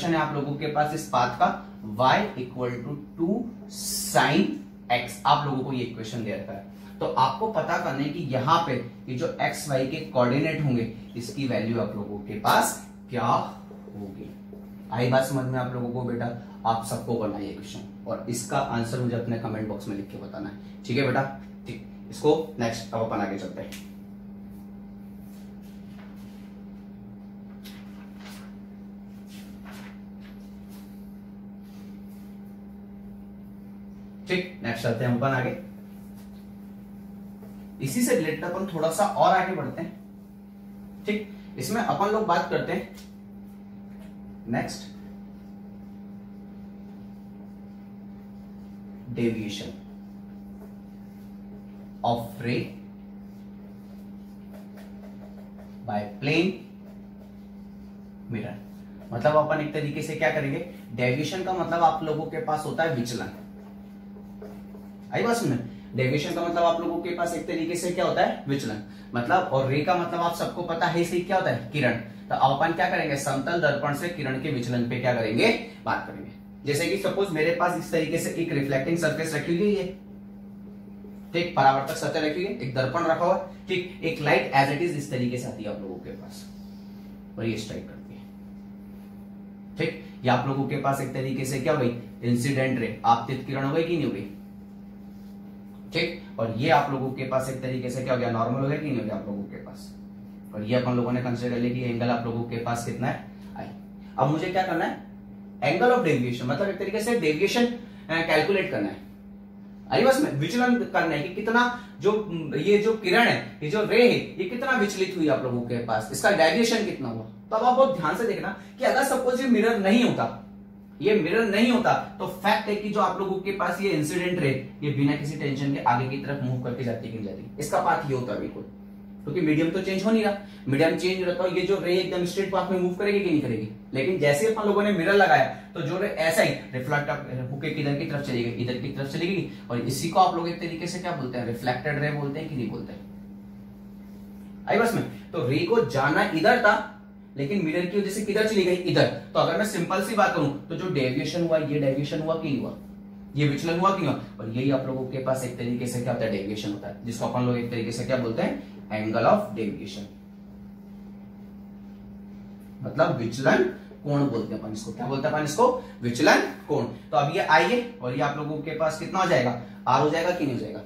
है आप लोगों के पास इस पाथ का y equal to 2 sine x, आप लोगों को ये इक्वेशन दे रखा है। तो आपको पता करना है कि यहाँ पे ये जो x y के कोऑर्डिनेट होंगे इसकी वैल्यू आप लोगों के पास क्या होगी। आई बात समझ में आप लोगों को बेटा। आप सबको करना है ये क्वेश्चन, और इसका आंसर मुझे अपने कमेंट बॉक्स में लिख के बताना है, ठीक है बेटा, ठीक। इसको नेक्स्ट अब अपन आगे चलते हैं। ठीक, नेक्स्ट चलते हैं अपन आगे। इसी से रिलेटेड अपन थोड़ा सा और आगे बढ़ते हैं, ठीक। इसमें अपन लोग बात करते हैं next deviation of ray by plane mirror. मतलब अपन एक तरीके से क्या करेंगे, डेविएशन का मतलब आप लोगों के पास होता है विचलन। आई बात सुनने, डेविएशन का मतलब आप लोगों के पास एक तरीके से क्या होता है, विचलन। मतलब और रे का मतलब आप सबको पता है सही क्या होता है, किरण। तो अब अपन क्या करेंगे, समतल दर्पण से किरण के विचलन पे क्या करेंगे, बात करेंगे। जैसे कि सपोज मेरे पास इस तरीके से एक रिफ्लेक्टिंग सरफेस रखी हुई है, ठीक, परावर्तक सतह रखी हुई है, एक दर्पण रखा हुआ, ठीक, एक लाइट एज इट इज इस तरीके से आती है आप लोगों के पास और ये स्ट्राइक करती है, ठीक। ये आप लोगों के पास एक तरीके से क्या हो गई, इंसिडेंट रे, आपतित किरण हो गई कि नहीं हो गई, ठीक। और ये आप लोगों के पास एक तरीके से क्या हो गया, नॉर्मल हो गया कि नहीं हो गया आप लोगों के पास। और ये अपन लोगों ने कंसीडर कर लिया कि एंगल आप लोगों के पास कितना है, आई। अब मुझे क्या करना है, एंगल ऑफ डेविएशन, मतलब एक तरीके से डेविएशन कैलकुलेट करना है, आई बस में विचलन करना है कि कितना जो ये जो किरण है, ये जो रे है, ये कितना विचलित हुई आप लोगों के पास, इसका डेविएशन कितना हुआ। तो अब आप बहुत ध्यान से देखना कि अगर सपोज ये मिरर नहीं होता, ये मिरर नहीं होता, तो फैक्ट है कि जो आप लोगों के पास ये इंसिडेंट रे, ये बिना किसी टेंशन के आगे की तरफ मूव करके जाती कि नहीं जाती, इसका पाथ ये होता बिल्कुल, क्योंकि मीडियम तो चेंज हो नहीं रहा। मीडियम चेंज रहता है, ये जो रे एकदम स्ट्रेट पाथ में मूव करेगी कि नहीं करेगी। लेकिन जैसे अपन लोगों ने मिरर लगाया तो जो रे ऐसा ही रिफ्लेक्ट होके किधर की तरफ चलेगी, इधर की तरफ चलेगी। और इसी को आप लोग एक तरीके से क्या बोलते हैं, रिफ्लेक्टेड रे बोलते हैं कि नहीं बोलते हैं, आई बस में। तो रे को जाना इधर था, लेकिन मिरर की वजह से किधर चली गई, इधर। तो अगर मैं सिंपल सी बात करूं तो जो डेविएशन हुआ, ये डेविएशन हुआ कि नहीं हुआ, ये विचलन हुआ कि नहीं हुआ। और यही आप लोगों के पास एक तरीके से क्या होता है, डेविएशन होता है, जिसको अपन लोग एक तरीके से क्या बोलते हैं, एंगल ऑफ डेविएशन, मतलब विचलन कोण बोलते हैं अपन इसको। क्या बोलते हैं अपन इसको, विचलन कोण। तो अब ये आई है और ये आप लोगों के पास कितना हो जाएगा, आर हो जाएगा कि नहीं हो जाएगा।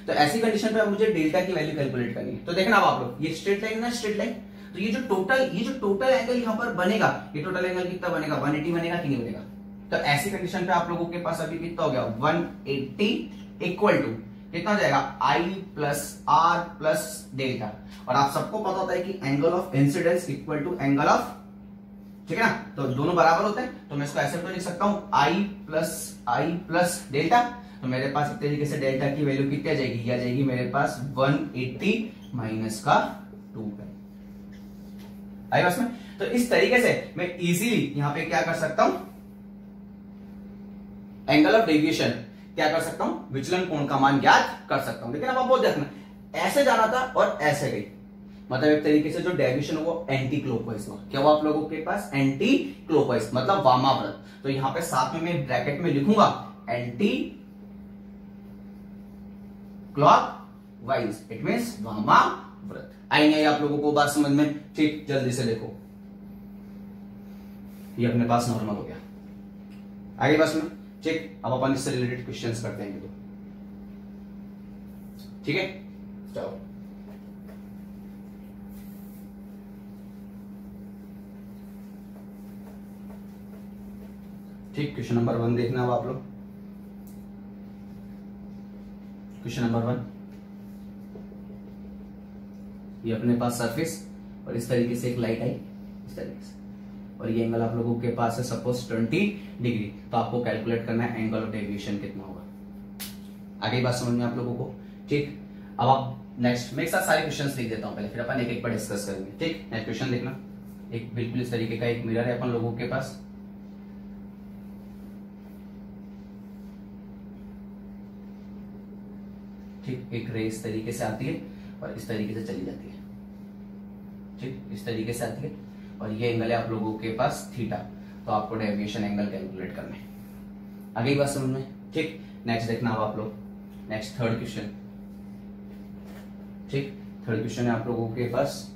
तो ऐसी कंडीशन पे अब मुझे डेल्टा की वैल्यू कैलकुलेट करनी है। तो देखना अब आप लोग, ये स्ट्रेट लाइन ना, स्ट्रेट लाइन, तो ये जो टोटल एंगल यहां पर बनेगा, ये टोटल एंगल कितना बनेगा, 180 बनेगा कि नहीं बनेगा। तो ऐसी कंडीशन पे आप लोगों के पास अभी कितना हो गया, 180 इक्वल टू कितना हो जाएगा, i plus r plus delta. और आप सबको पता होता है कि angle of incidence equal to angle of, ठीक है ना, तो दोनों बराबर होते हैं। तो मैं इसको ऐसे तो लिख सकता हूं, आई प्लस डेल्टा। तो मेरे पास एक तरीके से डेल्टा की वैल्यू कितनी आ जाएगी, आ जाएगी मेरे पास 180 माइनस का 2 है, आई बस में। तो इस तरीके से मैं इजीली यहां पे क्या कर सकता हूं, एंगल ऑफ डेविएशन क्या कर सकता हूं, विचलन कोण का मान ज्ञात कर सकता हूं। लेकिन अब आप बहुत देखना, ऐसे जाना था और ऐसे गई, मतलब एक तरीके से जो डेविएशन हो वो एंटी क्लॉकवाइज हुआ। क्या हुआ आप लोगों के पास, एंटी क्लॉकवाइज, मतलब वामाव्रत। तो यहां पे साथ में मैं ब्रैकेट में लिखूंगा एंटी क्लॉकवाइज, इट मींस वामाव्रत। आई नहीं आप लोगों को बात समझ में, ठीक, जल्दी से देखो, ये अपने पास नॉर्मल हो गया, आगे बस में, ठीक। अब अपन इससे रिलेटेड क्वेश्चंस करते हैं, तो ठीक है, चलो। ठीक, क्वेश्चन नंबर 1 देखना अब आप लोग। क्वेश्चन नंबर 1, ये अपने पास सरफेस और इस तरीके से एक लाइट आई, इस तरीके से, और ये एंगल आप लोगों के पास है सपोज 20 डिग्री। तो आपको कैलकुलेट करना है एंगल ऑफ डेविएशन कितना होगा। आगे बात समझ में आप लोगों को, ठीक। अब आप नेक्स्ट, मैं एक साथ सारे क्वेश्चंस लिख देता हूं पहले, फिर अपन एक एक पर डिस्कस करेंगे, ठीक। नेक्स्ट क्वेश्चन देखना, एक बिल्कुल इस तरीके का एक मिरर है अपन लोगों के पास, ठीक। एक रे इस तरीके से आती है और इस तरीके से चली जाती है, ठीक, इस तरीके से आती है, और ये एंगल है आप लोगों के पास थीटा। तो आपको डेविएशन एंगल कैलकुलेट करना है। आगे बात समझ में, ठीक। नेक्स्ट देखना अब आप लोग, नेक्स्ट थर्ड क्वेश्चन, ठीक। थर्ड क्वेश्चन है आप लोगों के पास,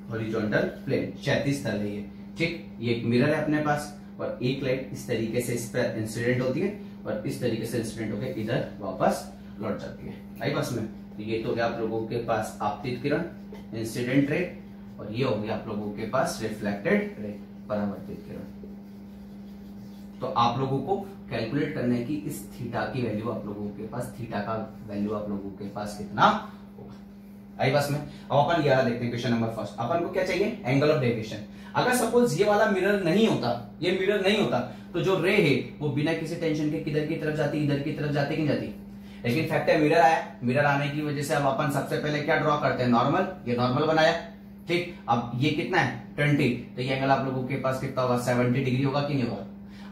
हॉरिजॉन्टल प्लेन, क्षैतिज तल है ये, ठीक। ये एक मिरर है अपने पास और एक लाइट इस तरीके से इस पर इंसिडेंट होती है और इस तरीके से इंसिडेंट होकर इधर वापस लौट जाती है, आई बस में। तो ये तो गया आप लोगों के पास आपतित किरण, इंसिडेंट रे, और ये हो गया आप लोगों के पास रिफ्लेक्टेड रे, परावर्तित किरण। तो आप लोगों को कैलकुलेट करना है कि इस थीटा की वैल्यू आप लोगों के पास, थीटा का वैल्यू आप लोगों के पास कितना होगा, आई बस में। अब अपन ये वाला देखते हैं क्वेश्चन नंबर फर्स्ट। अपन को क्या चाहिए? Angle of deviation. अगर सपोज ये वाला मिरर नहीं होता, ये मिरर नहीं होता, तो जो रे है वो बिना किसी टेंशन के किधर की तरफ जाती, इधर की तरफ जाती कि नहीं जाती। लेकिन फैक्ट है मिरर आया, मिरर आने की वजह से अब अपन सबसे पहले क्या ड्रॉ करते हैं? नॉर्मल। ये नॉर्मल बनाया, ठीक। अब ये कितना है? 20, तो ये एंगल आप लोगों के पास कितना होगा? 70 डिग्री होगा कि नहीं होगा?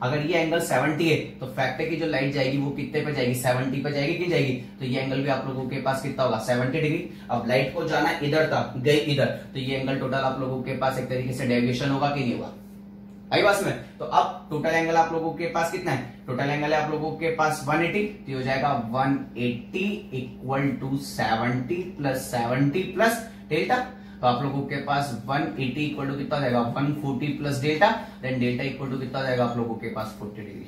अगर ये एंगल 70 है तो फैक्ट है कि जो लाइट जाएगी वो कितने पे जाएगी? 70 पे जाएगी कि जाएगी? तो ये एंगल भी आप लोगों के पास कितना होगा? 70 डिग्री। अब लाइट को जाना इधर था, गई इधर, तो ये एंगल टोटल आप लोगों के पास एक तरीके से डेविएशन होगा कि नहीं होगा? आई बात में। तो अब टोटल एंगल आप लोगों के पास कितना है? टोटल एंगल है आप लोगों के पास 180, तो हो जाएगा 180 equal to 70 plus 70 plus delta. तो आप लोगों के पास 180 इक्वल टू कितना जाएगा? 140 plus delta, then delta equal to कितना जाएगा आप लोगों के पास? 40 डिग्री।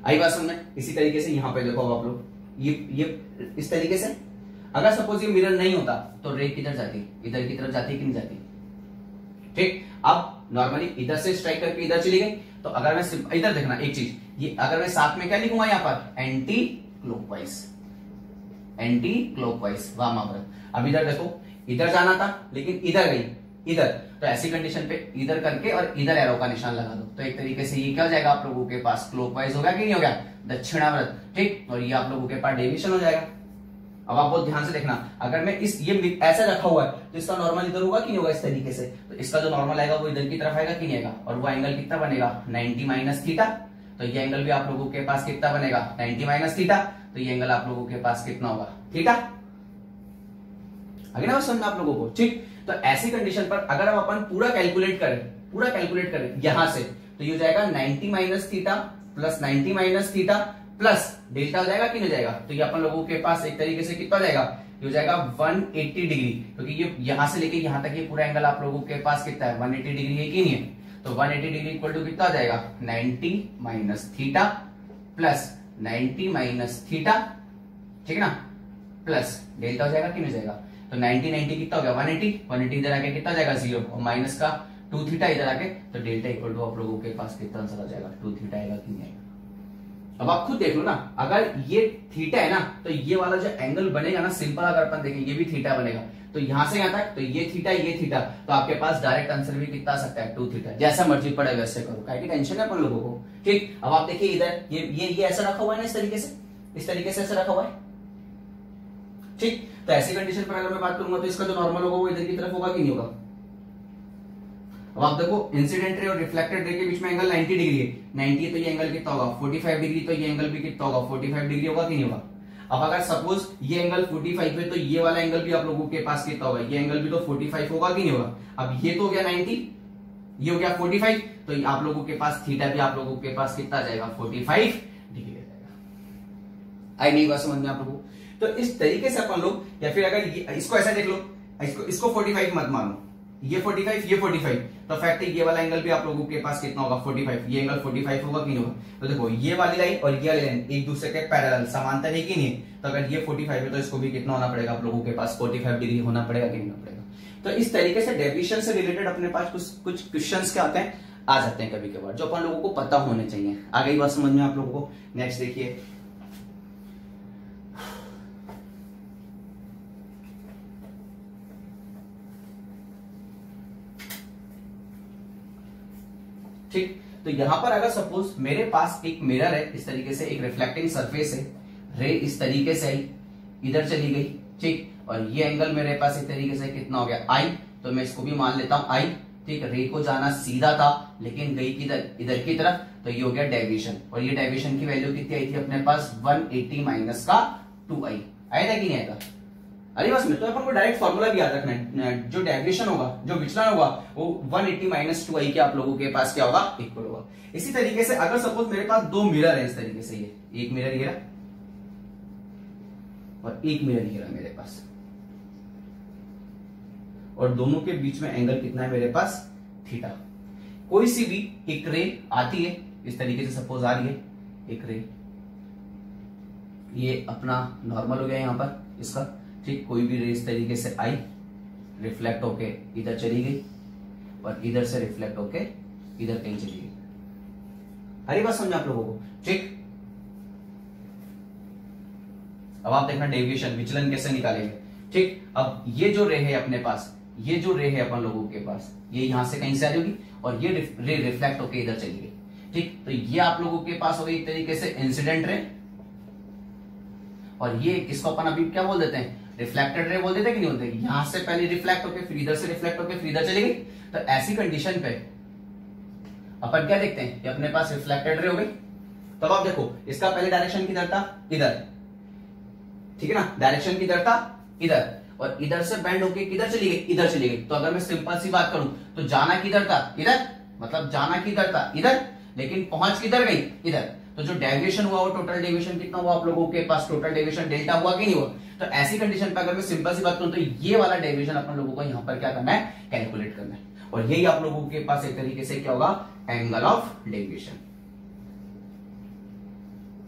आई बात समझ? इसी तरीके से यहां पे देखो आप लोग, ये इस तरीके से अगर सपोज ये मिरर नहीं होता तो रे किधर जाती? इधर की तरफ जाती कि नहीं जाती? ठीक। अब नॉर्मली इधर से स्ट्राइक करके इधर चली गई, तो अगर मैं इधर देखना एक चीज, ये अगर मैं साथ में क्या लिखूंगा यहां पर? एंटी क्लॉकवाइज, एंटी क्लॉकवाइज वामावर्त। अब इधर देखो, इधर जाना था लेकिन इधर गई, इधर, तो ऐसी कंडीशन पे इधर करके और इधर एरो का निशान लगा दो, तो एक तरीके से ये क्या हो जाएगा आप लोगों के पास? क्लॉकवाइज हो गया कि नहीं हो गया? दक्षिणावर्त, ठीक। और ये आप लोगों के पास डेविएशन हो जाएगा। अब आप बहुत ध्यान से देखना, अगर मैं ये ऐसा रखा हुआ है तो इसका नॉर्मल इधर होगा कि नहीं होगा? इस तरीके से, तो इसका जो नॉर्मल आएगा वो इधर की तरफ आएगा कि नहीं आएगा? और वो एंगल कितना बनेगा? 90 माइनस थीटा। तो ये एंगल भी आप लोगों के पास कितना बनेगा? 90 माइनस थीटा। तो ये एंगल आप लोगों के पास कितना होगा? थीटा। आगे ना समझना आप लोगों को, ठीक। तो ऐसी कंडीशन पर अगर हम अपन पूरा कैलकुलेट करें यहां से, तो ये हो जाएगा 90 minus theta plus 90 minus theta plus delta हो जाएगा कि नहीं जाएगा? तो ये अपन लोगों के पास एक तरीके से कितना जाएगा? ये हो जाएगा 180 डिग्री, क्योंकि ये यहां से लेके यहां तक ये पूरा एंगल आप लोगों के पास कितना है? 180 डिग्री है कि नहीं है? तो 180 डिग्री इक्वल टू कितना जाएगा? 90 minus theta plus 90 minus theta, ठीक है ना, प्लस डेल्टा हो जाएगा कि नहीं जाएगा? तो 90 कितना हो गया? 180 इधर आके कितना जाएगा? 0, और माइनस का 2 थीटा इधर आके, तो डेल्टा इक्वल टू आप लोगों के पास कितना आंसर आ जाएगा? 2 थीटा आएगा कि नहीं आएगा? अब आप खुद देख लो ना, अगर ये थीटा है ना, तो ये वाला जो एंगल बनेगा ना, सिंपल अगर अपन देखें ये भी थीटा बनेगा, तो यहां से यहां तक, तो ये थीटा, तो आपके पास डायरेक्ट आंसर भी कितना आ सकता है? 2 थीटा। जैसा मर्जी पड़े वैसे करो, काहे की टेंशन है अपन लोगों को, ठीक। अब आप देखिए इधर ये ऐसा रखा हुआ है ना, इस तरीके से ऐसा रखा हुआ है, ठीक। तो ऐसी कंडीशन पर अगर मैं बात करूंगा तो इसका जो नॉर्मल होगा वो इधर की तरफ होगा कि नहीं होगा? अब आप देखो, इंसिडेंट रे और रिफ्लेक्टेड रे के बीच में एंगल 90 डिग्री है, 90 है तो ये एंगल कितना होगा? 45 डिग्री, तो ये एंगल भी कितना होगा? 45 डिग्री होगा कि नहीं होगा? अब अगर सपोज ये एंगल 45 है तो ये वाला एंगल भी आप लोगों के पास कितना होगा? ये एंगल भी तो 45 होगा कि नहीं होगा? अब ये तो हो गया 90, ये हो गया 45, तो आप लोगों के पास थीटा भी आप लोगों के पास कितना जाएगा? 45 डिग्री आ जाएगा। आई नहीं बात समझ में आप लोगों को? तो इस तरीके से अपन लोग, या फिर अगर इसको ऐसा देख लो, इसको 45 मत मानो, ये 45 ये 45, तो फैक्ट है ये वाला एंगल भी आप लोगों के पास कितना होगा? 45, ये एंगल 45 होगा कि नहीं होगा? तो देखो ये वाली लाइन और ये वाली लाइन एक दूसरे के पैरेलल समांतर है कि नहीं? तो अगर ये 45 है तो इसको भी कितना होना पड़ेगा आप लोगों के पास? 45 डिग्री होना पड़ेगा कि नहीं होना पड़ेगा? तो इस तरीके से डेविएशन से रिलेटेड अपने पास कुछ क्वेश्चंस क्या आते हैं, आ जाते हैं कभी कभार, जो अपन लोगों को पता होने चाहिए। आ गई बात समझ में आप लोगों को? नेक्स्ट देखिए, ठीक। तो यहां पर अगर सपोज मेरे पास एक मिरर है, इस तरीके से एक रिफ्लेक्टिंग सरफेस है, रे इस तरीके से आई, इधर चली गई, ठीक, और ये एंगल मेरे पास एक तरीके से कितना हो गया? आई, तो मैं इसको भी मान लेता हूं आई, ठीक। रे को जाना सीधा था लेकिन गई किधर? इधर की तरफ, तो ये हो गया डेविएशन, और ये डेविएशन की वैल्यू कितनी आई थी अपने पास? 180 माइनस का 2i आया था कि नहीं आया था? अरे बस में तो अपन को डायरेक्ट फॉर्मूला भी याद रखना है, जो डेविएशन होगा, जो विचलन होगा, वो 180 माइनस 2i के आप लोगों के पास क्या होगा? इक्वल होगा। इसी तरीके से अगर सपोज मेरे पास दो मिरर है, इस तरीके से, ये एक मिरर ये रहा और एक मिरर ये रहा मेरे पास, और दोनों के बीच में एंगल कितना है मेरे पास? थीटा। कोई सी भी एक रे आती है, इस तरीके से सपोज आ रही है एक रे, ये अपना नॉर्मल हो गया यहां पर इसका, ठीक। कोई भी रे इस तरीके से आई, रिफ्लेक्ट होके इधर चली गई, और इधर से रिफ्लेक्ट होके इधर कहीं चली गई। हरी बात समझे आप लोगों को, ठीक। अब आप देखना डेविएशन, विचलन कैसे निकालेंगे। ठीक, अब ये जो रे है अपने पास, ये जो रे है अपन लोगों के पास, ये यहां से कहीं से आ जाएगी और ये रे रिफ्लेक्ट होकर इधर चली गई। ठीक, तो ये आप लोगों के पास हो गई एक तरीके से इंसिडेंट रे, और ये इसको अपन अभी क्या बोल देते हैं, रिफ्लेक्टेड रे बोल देते हैं कि नहीं बोलते। यहां से पहले रिफ्लेक्ट होकर फिर इधर से रिफ्लेक्ट होकर फिर इधर चली गई। तो ऐसी कंडीशन पे अपन क्या देखते हैं कि अपने पास रिफ्लेक्टेड रे हो गई। तब आप देखो इसका पहले डायरेक्शन किधर था, इधर, ठीक है ना, डायरेक्शन किधर था, इधर, और इधर से बेंड होके किधर चली गई, इधर चली गई। तो अगर मैं सिंपल सी बात करूं तो जाना किधर था, इधर, मतलब जाना किधर था, इधर, लेकिन पहुंच किधर गई, इधर। तो जो डेविएशन हुआ वो टोटल डेविएशन कितना हुआ आप लोगों के पास, टोटल डेविएशन डेल्टा हुआ कि नहीं हुआ। तो ऐसी कंडीशन पर अगर मैं सिंपल सी बात करूं तो ये वाला डेविएशन अपन लोगों को यहाँ पर क्या करना है, कैलकुलेट करना है। और यही आप लोगों के पास एक तरीके से क्या होगा, angle of deviation,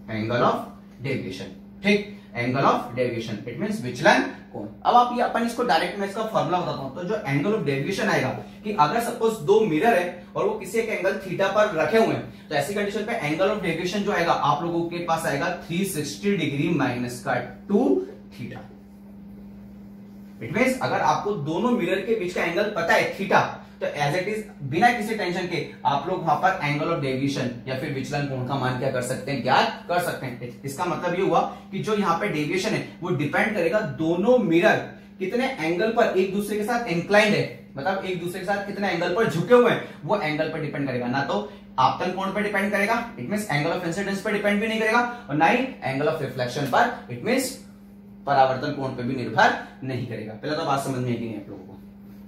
angle of deviation. ठीक, angle of deviation it means विचलन कोण। अब आप ये अपन इसको डायरेक्ट में इसका फॉर्मूला बताता हूं। तो जो एंगल ऑफ डेविएशन आएगा कि अगर सपोज दो मिरर है और वो किसी एक एंगल थीटा पर रखे हुए हैं, तो ऐसी कंडीशन पे एंगल ऑफ डेविएशन जो आएगा आप लोगों के पास आएगा 360 डिग्री माइनस का 2 थीटा। इट मींस अगर आपको दोनों मिरर के बीच का एंगल पता है थीटा, तो एज इट इज बिना किसी टेंशन के आप लोग वहां पर एंगल ऑफ डेविएशन या फिर विचलन कोण का मान क्या कर सकते हैं, ज्ञात कर सकते हैं। इसका मतलब ये हुआ कि जो यहाँ पे डेविएशन है वो डिपेंड करेगा दोनों मिरर कितने एंगल पर एक दूसरे के साथ इंक्लाइंड है, मतलब एक दूसरे के साथ कितने एंगल पर झुके हुए हैं, वो एंगल पर डिपेंड करेगा। ना तो आपतन कोण पर डिपेंड करेगा, it means angle of incidence पर डिपेंड भी नहीं करेगा, और ना ही एंगल ऑफ रिफ्लेक्शन पर, इट मींस परावर्तन कोण पर भी निर्भर नहीं करेगा। पहले तो बात समझ में आई आप लोगों को।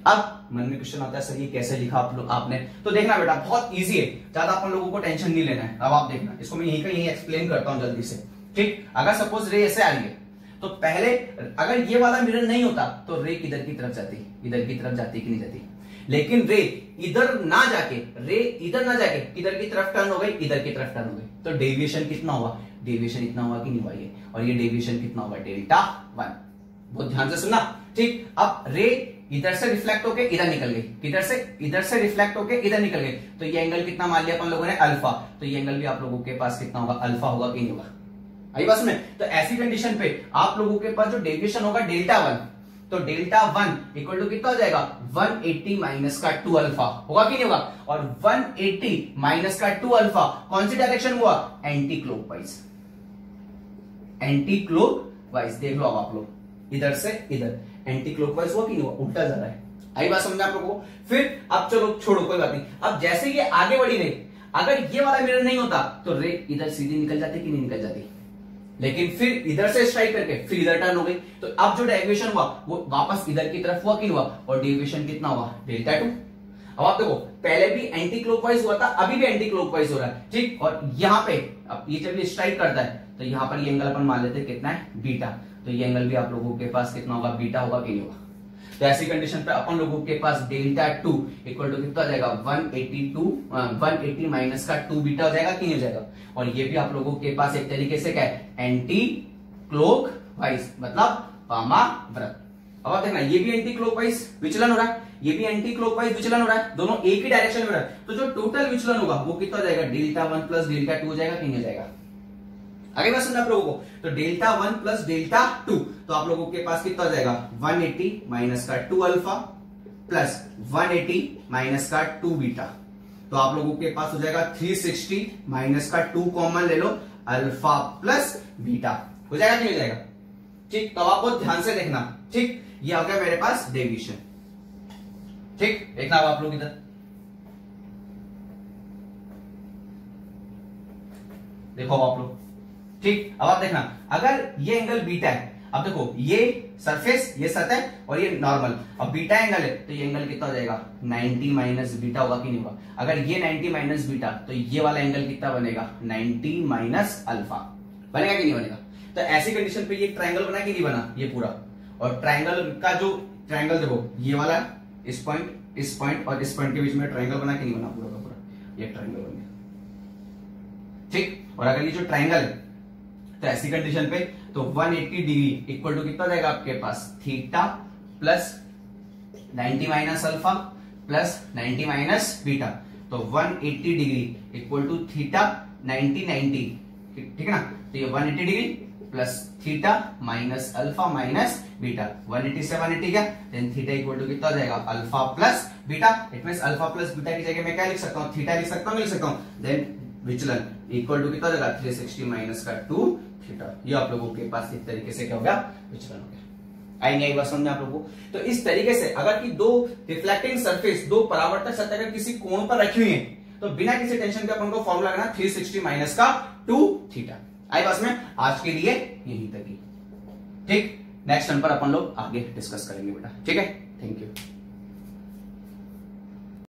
अब मन में क्वेश्चन आता है सर ये कैसे लिखा आप लोग आपने, तो देखना बेटा बहुत इजी है, ज्यादा अपन लोगों को टेंशन नहीं लेना है। अब आप देखना इसको मैं यहीं का यहीं एक्सप्लेन करता हूं जल्दी से। ठीक, अगर सपोज रे ऐसे आ रही है तो पहले अगर ये वाला मिरर नहीं होता तो रे किधर की तरफ जाती, इधर की तरफ जाती कि नहीं जाती। लेकिन रे इधर ना जाके, रे इधर ना जाके किधर की तरफ टर्न हो गई, इधर की तरफ टर्न हो गई। तो डेविएशन कितना हुआ, डेविएशन इतना हुआ कि नहीं हुआ ये, और ये डेविएशन कितना हुआ, डेल्टा 1। बहुत ध्यान से सुनना। ठीक, अब रे इधर से रिफ्लेक्ट होके इधर निकल गई, इधर से रिफ्लेक्ट होके इधर निकल गई, तो ये एंगल कितना मान लिया अपन लोगों ने, अल्फा। तो ये एंगल भी आप लोगों के पास कितना होगा, अल्फा होगा कि नहीं होगा। आई बात में। तो ऐसी कंडीशन पे आप लोगों के पास जो डेविएशन होगा डेल्टा 1, तो डेल्टा 1 इक्वल टू कितना हो जाएगा, 180 माइनस का 2 अल्फा होगा कि नहीं होगा। और 180 माइनस का 2 अल्फा कौन सी डायरेक्शन हुआ, एंटी क्लॉकवाइज, एंटी क्लॉकवाइज। देख लो अब आप लोग इधर से इधर एंटी क्लॉकवाइज हुआ कि नहीं हुआ, उल्टा जा रहा है। आई बात समझ आप लोगों को। फिर अब चलो छोड़ो कोई बात नहीं। अब जैसे ये आगे बढ़ी रे, अगर ये वाला मिरर नहीं होता तो रे इधर सीधी निकल जाती कि नहीं निकल जाती, लेकिन फिर इधर से स्ट्राइक करके फिर इधर टर्न हो गई। तो अब जो डेविएशन हुआ वो वापस इधर की तरफ हुआ कि नहीं हुआ, और डेविएशन कितना हुआ, डेल्टा 2। अब आप देखो पहले भी एंटी क्लॉकवाइज हुआ था, अभी भी एंटी क्लॉकवाइज हो रहा है। ठीक, और यहां पे अब ये जब ये स्ट्राइक करता है तो यहां पर ये एंगल अपन मान लेते हैं कितना है, बीटा। तो ये एंगल भी आप लोगों के पास कितना होगा, बीटा होगा कि नहीं होगा। तो ऐसी कंडीशन पे अपन लोगों के पास डेल्टा 2 इक्वल टू कितना हो जाएगा, 180 माइनस का 2 बीटा हो जाएगा कि नहीं हो जाएगा। और ये भी आप लोगों के पास एक तरीके से क्या है, एंटी क्लॉकवाइज, मतलब वामाव्रत। अब आप देखना ये भी एंटी क्लॉकवाइज विचलन हो रहा है, ये भी एंटी क्लॉकवाइज विचलन हो रहा है, दोनों एक ही डायरेक्शन में हो रहा है। तो जो टोटल विचलन होगा वो कितना हो जाएगा, डेल्टा 1 प्लस डेल्टा 2 हो जाएगा कि नहीं हो जाएगा। आगे बात समझना आप लोगों को। तो डेल्टा 1 प्लस डेल्टा 2, तो आप लोगों के पास कितना हो जाएगा, 180 माइनस का 2 अल्फा प्लस 180 माइनस का 2 बीटा। तो आप लोगों के पास हो जाएगा 360 माइनस का 2 कॉमन ले लो, अल्फा प्लस बीटा हो जाएगा कि नहीं हो जाएगा। ठीक, तो आपको ध्यान से देखना। ठीक, ये हो गया मेरे पास डेविएशन। ठीक, देखना अब आप लोग इधर देखो आप लोग। ठीक, अब आप देखना अगर ये एंगल बीटा है, अब देखो ये सरफेस, ये सतह और ये नॉर्मल, अब बीटा एंगल है तो ये एंगल कितना हो जाएगा, 90 माइनस बीटा होगा कि नहीं होगा। अगर ये 90 माइनस बीटा तो ये वाला एंगल कितना बनेगा, 90 माइनस अल्फा बनेगा कि नहीं बनेगा। तो ऐसी कंडीशन पे ये ट्रायंगल बना कि नहीं बना, ये पूरा। और ट्रायंगल का जो ट्रायंगल देखो ये वाला इस पॉइंट और इस पॉइंट के बीच में ट्रायंगल बना कि नहीं बना, पूरा का पूरा ये ट्रायंगल बन गया। ठीक, और अगर ये जो ट्रायंगल है तो ऐसी कंडीशन पे तो 180 डिग्री इक्वल टू कितना जाएगा आपके पास, theta plus 90 minus alpha plus 90 minus beta. तो 180 डिग्री इक्वल टू थीटा 90 90, ठीक है ना। तो ये 180 degree plus theta minus alpha minus beta. 180 से 180 क्या, देन थीटा इक्वल टू कितना हो जाएगा, alpha plus beta. It means alpha plus beta की जगह मैं क्या लिख सकता हूँ, थीटा लिख सकता हूँ, देन विचलन इक्वल टू कितना हो जाएगा, 360 माइनस का 2 थीटा। ये आप लोगों के पास इस तरीके से क्या हो गया, विचलन हो गया। आई नहीं आई बात समझ में आप लोगों को? तो इस तरीके से अगर कि दो रिफ्लेक्टिंग सरफेस, दो परावर्तक सतह अगर किसी कोण पर रखी हुई है तो बिना किसी टेंशन के अपन को फॉर्मूला लगाना 360 माइनस का 2 थीटा। आई बस में आज के लिए यही तक ही। ठीक, नेक्स्ट टर्म पर अपन लोग आगे डिस्कस करेंगे बेटा। ठीक है, थैंक यू।